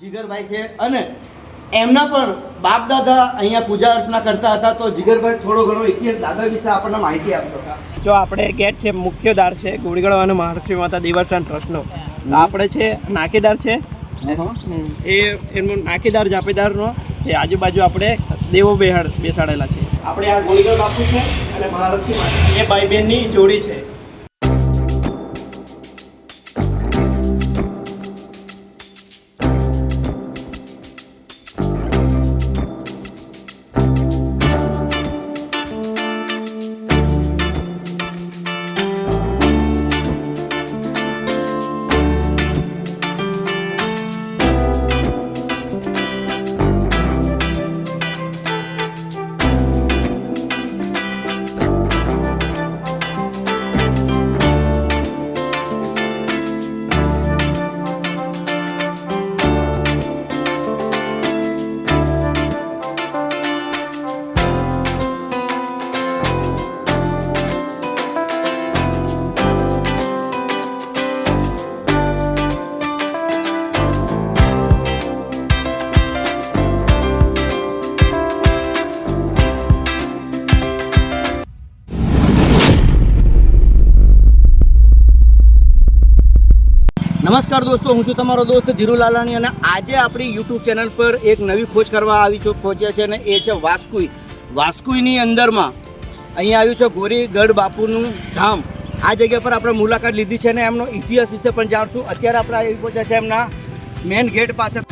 જીગરભાઈ છે અને એમના પણ બાપ દાદા અહીંયા પૂજા અર્ચના કરતા હતા. તો જીગરભાઈ થોડો ઘણો ઇતિહાસ દાદા વિશે આપણને માહિતી આપશો? જો આપણે ગેટ છે, મુખ્ય દ્વાર છે ગોળીગઢ અને મહાલક્ષ્મી માતા દેવસ્થાન ટ્રસ્ટનો. તો આપણે છે નાકેદાર છે એ એમનો નાકેદાર જાપેદારનો છે. આજુબાજુ આપણે દેવો બેસાડેલા છે. આપણે આ ગોળીગઢ બાપુ છે અને મહાલક્ષ્મી માતા એ ભાઈ બહેનની જોડી છે. નમસ્કાર દોસ્તો, હું છું તમારો દોસ્ત ધીરુ લાલાણી અને આજે આપણી યુટ્યુબ ચેનલ પર એક નવી ખોજ કરવા પહોંચ્યા છે અને એ છે વાસ્કુઈ. વાસ્કુઈની અંદરમાં અહીંયા આવ્યું છે ગોળીગઢ બાપુનું ધામ. આ જગ્યા પર આપણે મુલાકાત લીધી છે અને એમનો ઇતિહાસ વિશે પણ જાણશું. અત્યારે આપણે આવી પહોંચ્યા છે એમના મેઇન ગેટ પાસે.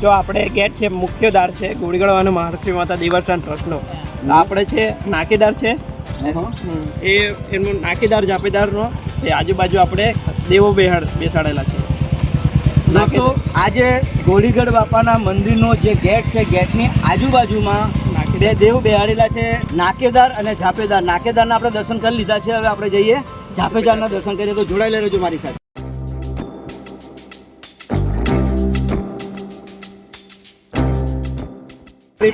જો આપણે ગેટ છે, મુખ્ય દ્વાર છે ગોળીગઢ અને મહાલક્ષ્મી માતા દેવસ્થાન ટ્રસ્ટનો. તો આપણે છે નાકેદાર છે એ એમનો નાકેદાર જાપેદારનો છે. આજુબાજુ આપણે દેવો બેસાડેલા છે. દોસ્તો, આજે ગોળીગઢ બાપાના મંદિરનો જે ગેટ છે, ગેટની આજુબાજુમાં બે દેવ બેહાડેલા છે, નાકેદાર અને જાપેદાર. નાકેદારના આપણે દર્શન કરી લીધા છે. હવે આપણે જઈએ જાપેદારના દર્શન કરીએ. તો જોડાઈ લેજો મારી સાથે.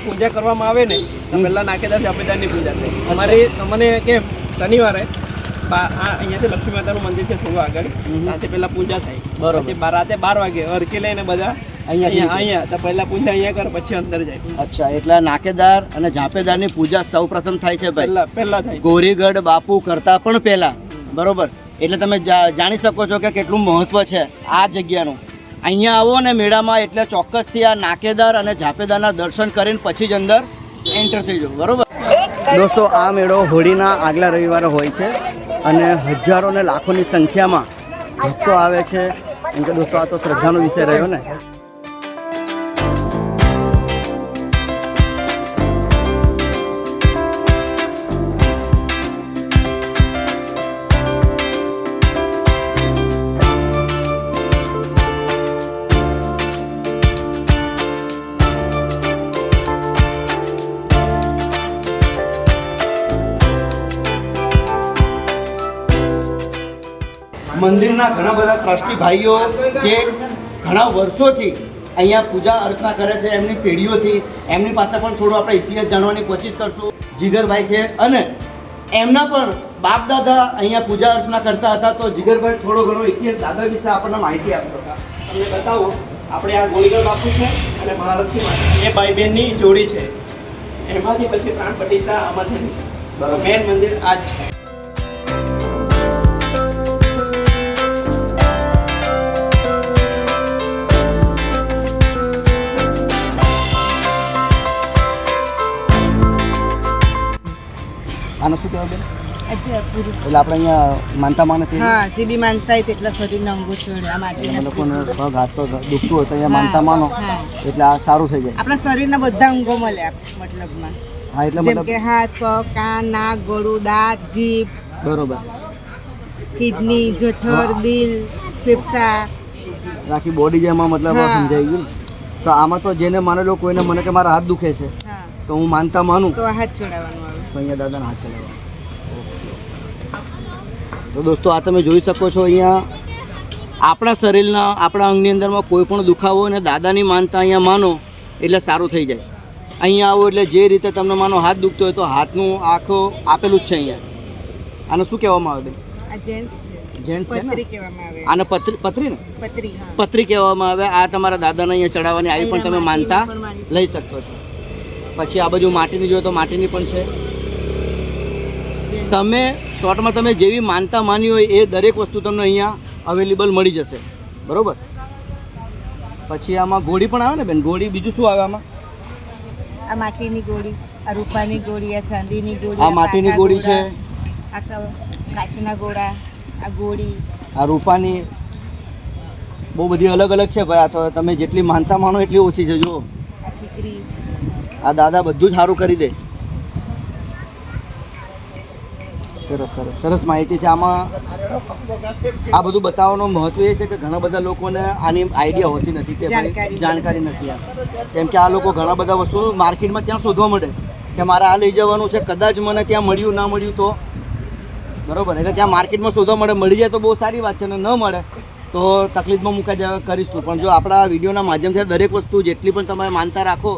પૂજા કરવામાં આવે ને તો પહેલાં નાકેદાર જાપેદારની પૂજા થાય. અમને કેમ શનિવારે અહીંયાથી લક્ષ્મી માતાનું મંદિર છે થોડું આગળ, ત્યાંથી પહેલાં પૂજા થાય. પછી રાતે 12 વાગે અરકી લઈને બધા અહીંયા તો પહેલાં પૂજા અહીંયા કરે, પછી અંદર જાય. અચ્છા, એટલે નાકેદાર અને જાપેદારની પૂજા સૌ પ્રથમ થાય છે ભાઈ, પહેલાં થાય ગોળીગઢ બાપુ કરતા પણ પહેલા. બરોબર, એટલે તમે જાણી શકો છો કે કેટલું મહત્વ છે આ જગ્યાનું. અહીંયા આવો ને મેળામાં એટલે ચોક્કસથી આ નાકેદાર અને જાપેદારના દર્શન કરીને પછી જ અંદર એન્ટર થઈ જાવ. બરોબર દોસ્તો, આ મેળો હોળીના આગલા રવિવારે હોય છે અને હજારો ને લાખોની સંખ્યામાં ભક્તો આવે છે. કેમ કે દોસ્તો, આ તો શ્રદ્ધાનો વિષય રહ્યો ને. મંદિરના ઘણા બધા ટ્રસ્ટી ભાઈઓ જે ઘણા વર્ષોથી અહીંયા પૂજા અર્ચના કરે છે, એમની પેઢીઓથી, એમની પાસે પણ થોડો આપણે ઇતિહાસ જાણવાની કોશિશ કરશું. જીગરભાઈ છે અને એમના પણ બાપ દાદા અહીંયા પૂજા અર્ચના કરતા હતા. તો જીગરભાઈ થોડો ઘણો ઇતિહાસ દાદા વિશે આપણને માહિતી આપશો? તમને બતાવો. આપણે આ ગોળીગઢ બાપુ છે અને મહાલક્ષ્મી માતા એ ભાઈ બહેનની જોડી છે. એમાંથી પછી પ્રાણ પ્રતિષ્ઠા આમાં થયેલી છે. મેન મંદિર આ જ છે. આનો શું કહેવાય બેન? પુરુષ એટલે આપણે અહીંયા માનતા માને છે. હા, જે બી માનતા હોય તેટલા શરીરના અંગો છોડે. આ માટીના લોકોને પગ હાથ તો દુખતું હોય તો અહીંયા માનતા માનો એટલે આ સારું થઈ જાય. આપણા શરીરના બધા અંગો મળે મતલબમાં. હા, એટલે જેમ કે હાથ, પગ, કાન, નાક, ગળું, દાંત, જીભ, બરોબર, કિડની, જઠર, દિલ, ફેફસા, આખી બોડી જેમાં મતલબ સમજાઈ ગયું. તો આમાં તો જેને માને લો, કોઈને મને કે મારા હાથ દુખે છે તો હું માનતા માનું તો હાથ ચડાવવાનું આવે. તો અહીંયા દાદાના હાથ ચડાવવા. તો દોસ્તો, આ તમે જોઈ શકો છો અહીંયા આપણા શરીરના આપણા અંગની અંદરમાં કોઈ પણ દુખાવો અને દાદાની માનતા અહીંયા માનો એટલે સારું થઈ જાય. અહીંયા આવો એટલે જે રીતે તમને માનો હાથ દુખતો હોય તો હાથનું આખો આપેલું જ છે અહીંયા. આને શું કહેવામાં આવે બેન? આ જેન્ટ્સ છે. જેન્ટ્સ છે ને? પતરી કહેવામાં આવે. આને પતરી ને પતરી, હા. પતરી કહેવામાં આવે. આ તમારા દાદાને અહીંયા ચડાવવાની આવી પણ તમે માનતા લઈ શકતો છો. પછી આ બાજુ માટીની જોઈએ તો માટીની પણ છે. તમે શોર્ટમાં તમે જેવી માનતા માની હોય એ દરેક વસ્તુ તમને અહીંયા અવેલેબલ મળી જશે, બરોબર. પછી આમાં ઘોડી પણ આવે ને બેન? ઘોડી બીજું શું આવે આમાં? આ માટીની ગોળી, આ રૂપાની ગોળી, આ ચાંદીની ગોળી, આ માટીની ગોળી છે, આ કાચના ગોળા, આ ગોળી, આ રૂપાની. બહુ બધી અલગ અલગ છે ભાઈ. આ તો તમે જેટલી માનતા માનો એટલી ઓછી છે. જુઓ આ ઠીકરી. આ દાદા બધું જ સારું કરી દે. સરસ સરસ સરસ માહિતી છે આમાં. આ બધું બતાવવાનું મહત્વ એ છે કે ઘણા બધા લોકોને આની આઈડિયા હોતી નથી કે ભાઈ જાણકારી નથી. કેમ કે આ લોકો ઘણા બધા વસ્તુ માર્કેટમાં ત્યાં શોધવા મળે કે મારે આ લઈ જવાનું છે, કદાચ મને ત્યાં મળ્યું ના મળ્યું તો બરોબર. એટલે ત્યાં માર્કેટમાં શોધવા મળે, મળી જાય તો બહુ સારી વાત છે, અને ન મળે તો તકલીફમાં મુકાઈ જાય કરીશું. પણ જો આપણા વિડીયોના માધ્યમથી દરેક વસ્તુ જેટલી પણ તમે માનતા રાખો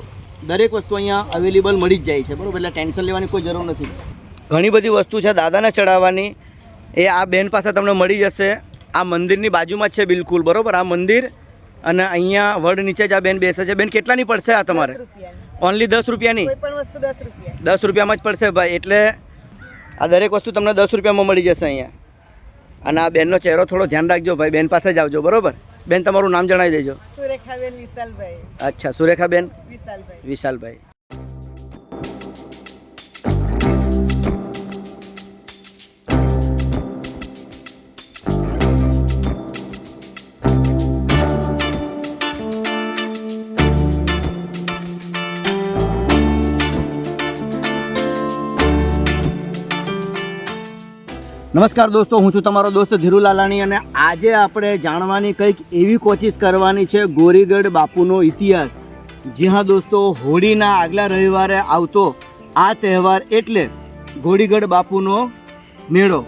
દરેક વસ્તુ અહીંયા અવેલેબલ મળી જ જાય છે, બરાબર. એટલે ટેન્શન લેવાની કોઈ જરૂર નથી. ઘણી બધી વસ્તુ છે દાદાને ચડાવવાની, એ આ બેન પાસે તમને મળી જશે. આ મંદિરની બાજુમાં જ છે બિલકુલ, બરાબર. આ મંદિર અને અહીંયા વડ નીચે જ આ બેન બેસે છે. બેન કેટલાની પડશે આ તમારે? ઓનલી 10 રૂપિયાની? કોઈ પણ વસ્તુ 10 રૂપિયા. 10 રૂપિયામાં જ પડશે ભાઈ. એટલે આ દરેક વસ્તુ તમને 10 રૂપિયામાં મળી જશે અહીંયા. અને આ બેનનો ચહેરો થોડો ધ્યાન રાખજો ભાઈ, બેન પાસે જ આવજો, બરાબર. બેન તમારું નામ જણાવી દેજો. સુરેખાબેન વિશાલભાઈ. અચ્છા, સુરેખાબેન વિશાલભાઈ. વિશાલભાઈ. નમસ્કાર દોસ્તો, હું છું તમારો દોસ્ત ધીરુ લાલાણી અને આજે આપણે જાણવાની કંઈક એવી કોશિશ કરવાની છે ગોરીગઢ બાપુનો ઇતિહાસ. જી હા દોસ્તો, હોળીના આગલા રવિવારે આવતો આ તહેવાર એટલે ગોરીગઢ બાપુનો મેળો.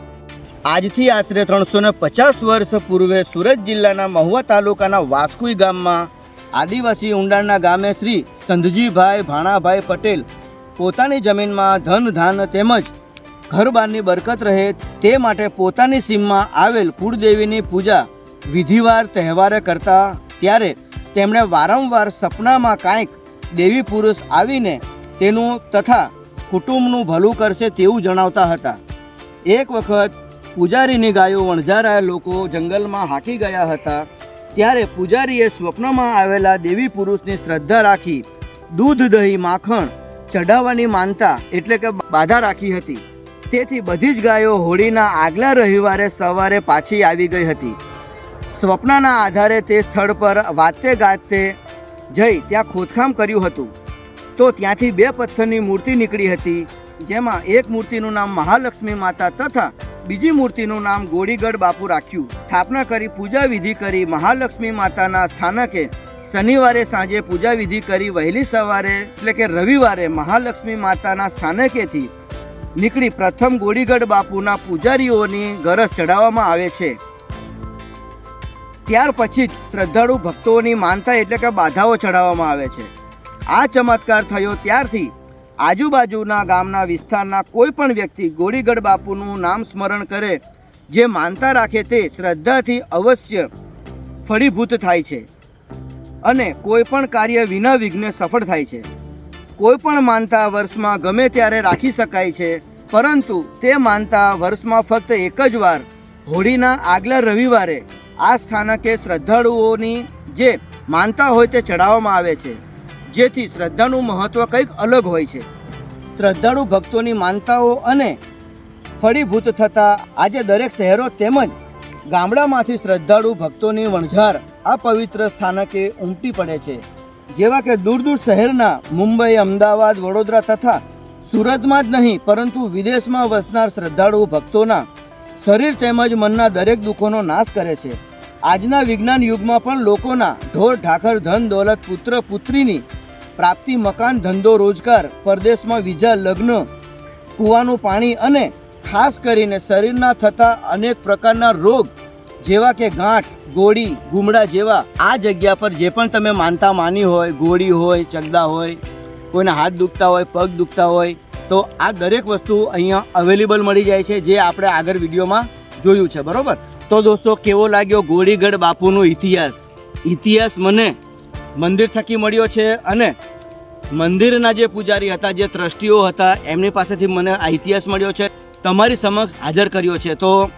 આજથી આશરે 350 વર્ષ પૂર્વે સુરત જિલ્લાના મહુવા તાલુકાના વાસ્કુઈ ગામમાં આદિવાસી ઊંડાણના ગામે શ્રી સંધજીભાઈ ભાણાભાઈ પટેલ પોતાની જમીનમાં ધન ધાન તેમજ ઘરબારની બરકત રહે તે માટે પોતાની સીમમાં આવેલ કુળદેવીની પૂજા વિધિવાર તહેવારે કરતા ત્યારે તેમણે વારંવાર સપનામાં કાંઈક દેવી પુરુષ આવીને તેનું તથા કુટુંબનું ભલું કરશે તેવું જણાવતા હતા. એક વખત પૂજારીની ગાયો વણઝારાયા લોકો જંગલમાં હાંકી ગયા હતા. ત્યારે પૂજારીએ સ્વપ્નમાં આવેલા દેવી પુરુષની શ્રદ્ધા રાખી દૂધ દહીં માખણ ચઢાવવાની માનતા એટલે કે બાધા રાખી હતી. તેથી બધી જ ગાયો હોળીના આગલા રવિવારે સવારે પાછી આવી ગઈ હતી. સ્વપ્નના આધારે તે સ્થળ પર વાતે ગાતે જઈ ત્યાં ખોદકામ કર્યું હતું તો ત્યાંથી 2 પથ્થરની મૂર્તિ નીકળી હતી, જેમાં એક મૂર્તિનું નામ મહાલક્ષ્મી માતા તથા બીજી મૂર્તિનું નામ ગોરીગઢ બાપુ રાખ્યું. સ્થાપના કરી પૂજા વિધિ કરી મહાલક્ષ્મી માતાના સ્થાનકે શનિવારે સાંજે પૂજા વિધિ કરી વહેલી સવારે એટલે કે રવિવારે મહાલક્ષ્મી માતાના સ્થાનકેથી નીકળી પ્રથમ ગોરીગઢ બાપુના પૂજારીઓની ગરજ ચડાવવામાં આવે છે. ત્યાર પછી જ શ્રદ્ધાળુ ભક્તોની માનતા એટલે કે બાધાઓ ચડાવવામાં આવે છે. આ ચમત્કાર થયો ત્યારથી આજુબાજુના ગામના વિસ્તારના કોઈ પણ વ્યક્તિ ગોરીગઢ બાપુનું નામ સ્મરણ કરે, જે માનતા રાખે તે શ્રદ્ધાથી અવશ્ય ફળીભૂત થાય છે અને કોઈ પણ કાર્ય વિના વિઘ્ને સફળ થાય છે. કોઈ પણ માનતા વર્ષમાં ગમે ત્યારે રાખી શકાય છે, પરંતુ તે માનતા વર્ષમાં ફક્ત એક જ વાર હોળીના આગલા રવિવારે આ સ્થાનકે શ્રદ્ધાળુઓની જે માનતા હોય તે ચડાવવામાં આવે છે, જેથી શ્રદ્ધાનું મહત્ત્વ કંઈક અલગ હોય છે. શ્રદ્ધાળુ ભક્તોની માનતાઓ અને ફળીભૂત થતાં આજે દરેક શહેરો તેમજ ગામડામાંથી શ્રદ્ધાળુ ભક્તોની વણઝાર આ પવિત્ર સ્થાનકે ઉમટી પડે છે. જેવા કે દૂર દૂર શહેરના મુંબઈ, અમદાવાદ, વડોદરા તથા સુરતમાં જ નહીં પરંતુ વિદેશમાં વસનાર શ્રદ્ધાળુ ભક્તોના શરીર તેમજ મનના દરેક દુઃખોનો નાશ કરે છે. આજના વિજ્ઞાન યુગમાં પણ લોકોના ઢોર ઢાકર ધન દોલત પુત્ર પુત્રીની પ્રાપ્તિ, મકાન, ધંધો, રોજગાર, પરદેશમાં વિઝા, લગ્ન, કૂવાનું પાણી અને ખાસ કરીને શરીરના થતા અનેક પ્રકારના રોગ જેવા કે ગાંઠ, ગોળી, ગુમડા જેવા આ જગ્યા પર જે પણ તમે માનતા માની હોય, ગોળી હોય, ચગદા હોય, કોઈના હાથ દુખતા હોય, પગ દુખતા હોય, તો આ દરેક વસ્તુ અહીંયા અવેલેબલ મળી જાય છે, જે આપણે આગળ વિડીયોમાં જોયું છે, બરોબર. તો દોસ્તો, કેવો લાગ્યો ગોળીગઢ બાપુનો ઇતિહાસ મને મંદિર થકી મળ્યો છે, અને મંદિરના જે પૂજારી હતા, જે ટ્રસ્ટીઓ હતા, એમની પાસેથી મને આ ઇતિહાસ મળ્યો છે, તમારી સમક્ષ હાજર કર્યો છે. તો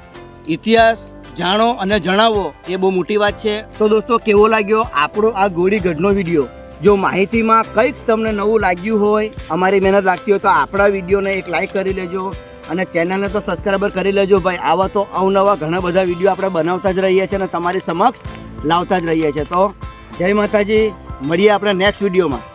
ઇતિહાસ જાણો અને જણાવો એ બહુ મોટી વાત છે. તો દોસ્તો, કેવો લાગ્યો આપણો આ ગોળીગઢનો વિડીયો? જો માહિતીમાં કંઈક તમને નવું લાગ્યું હોય, અમારી મહેનત લાગતી હોય, તો આપણા વિડીયોને એક લાઈક કરી લેજો અને ચેનલને તો સબસ્ક્રાઈબર કરી લેજો ભાઈ. આવા તો અવનવા ઘણા બધા વિડીયો આપણે બનાવતા જ રહીએ છીએ અને તમારી સમક્ષ લાવતા જ રહીએ છીએ. તો જય માતાજી, મળીએ આપણે નેક્સ્ટ વિડીયોમાં.